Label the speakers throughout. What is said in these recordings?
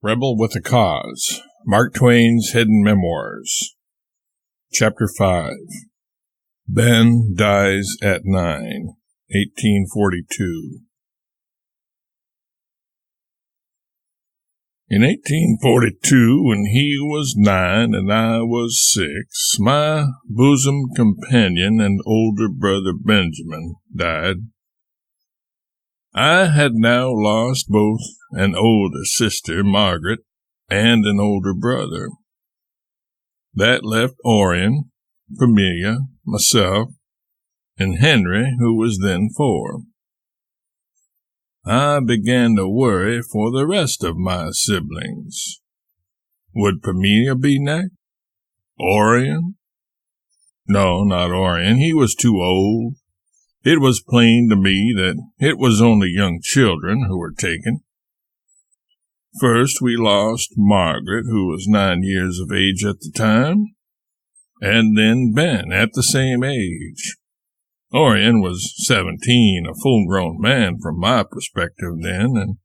Speaker 1: Rebel with a Cause. Mark Twain's Hidden Memoirs. Chapter 5. Ben Dies at 9, 1842. In 1842, when he was 9 and I was 6, my bosom companion and older brother Benjamin died. I had now lost both an older sister, Margaret, and an older brother. That left Orion, Familia, myself, and Henry, who was then 4. I began to worry for the rest of my siblings. Would Familia be next? Orion? No, not Orion. He was too old. It was plain to me that it was only young children who were taken. First, we lost Margaret, who was 9 years of age at the time, and then Ben, at the same age. Orion was 17, a full-grown man from my perspective then, and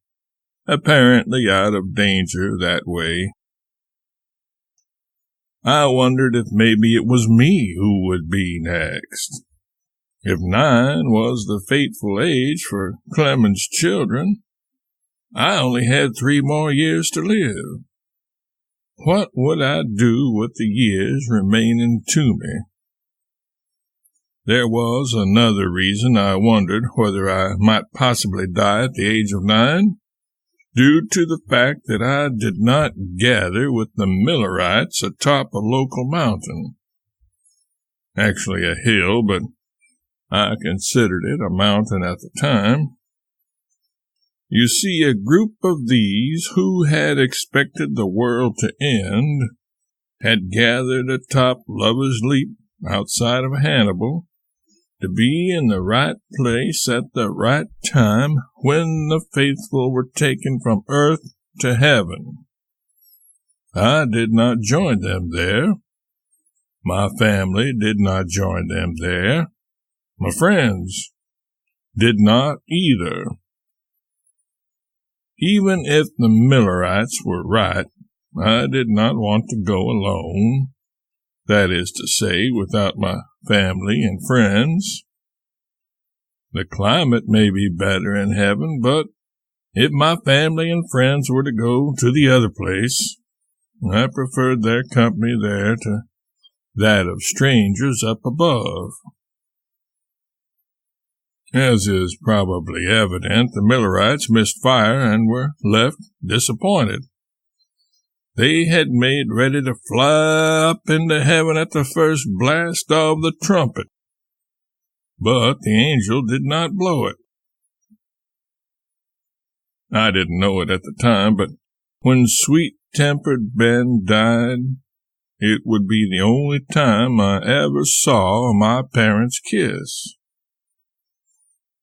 Speaker 1: apparently out of danger that way. I wondered if maybe it was me who would be next. If 9 was the fateful age for Clement's children, I only had 3 more years to live. What would I do with the years remaining to me? There was another reason I wondered whether I might possibly die at the age of 9, due to the fact that I did not gather with the Millerites atop a local mountain. Actually a hill, but I considered it a mountain at the time. You see, a group of these who had expected the world to end had gathered atop Lover's Leap outside of Hannibal to be in the right place at the right time when the faithful were taken from earth to heaven. I did not join them there. My family did not join them there. My friends did not either. Even if the Millerites were right, I did not want to go alone, that is to say, without my family and friends. The climate may be better in heaven, but if my family and friends were to go to the other place, I preferred their company there to that of strangers up above. As is probably evident, the Millerites missed fire and were left disappointed. They had made ready to fly up into heaven at the first blast of the trumpet, but the angel did not blow it. I didn't know it at the time, but when sweet-tempered Ben died, it would be the only time I ever saw my parents kiss.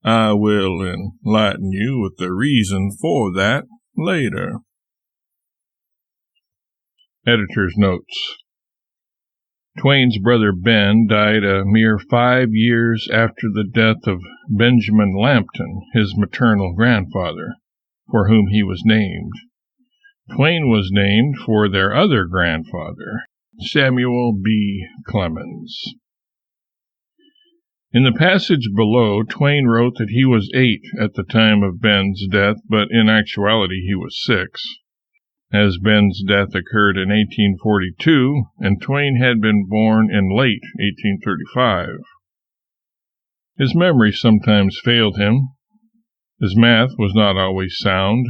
Speaker 1: I will enlighten you with the reason for that later. Editor's Notes. Twain's brother Ben died a mere 5 years after the death of Benjamin Lampton, his maternal grandfather, for whom he was named. Twain was named for their other grandfather, Samuel B. Clemens. In the passage below, Twain wrote that he was 8 at the time of Ben's death, but in actuality he was 6, as Ben's death occurred in 1842, and Twain had been born in late 1835. His memory sometimes failed him, his math was not always sound,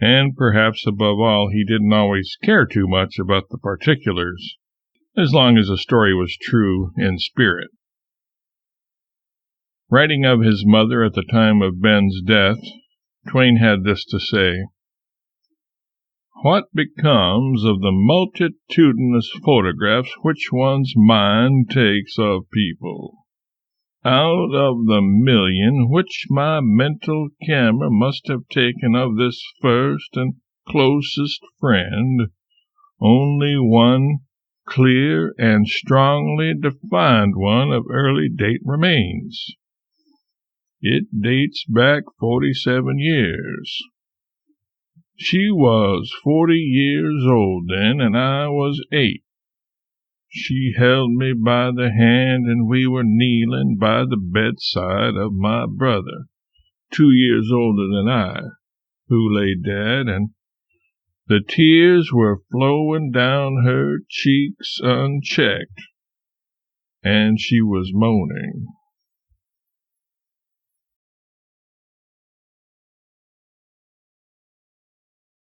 Speaker 1: and perhaps above all he didn't always care too much about the particulars, as long as the story was true in spirit. Writing of his mother at the time of Ben's death, Twain had this to say: "What becomes of the multitudinous photographs which one's mind takes of people? Out of the million which my mental camera must have taken of this first and closest friend, only one clear and strongly defined one of early date remains. It dates back 47 years. She was 40 years old then, and I was 8. She held me by the hand, and we were kneeling by the bedside of my brother, 2 years older than I, who lay dead, and the tears were flowing down her cheeks unchecked, and she was moaning.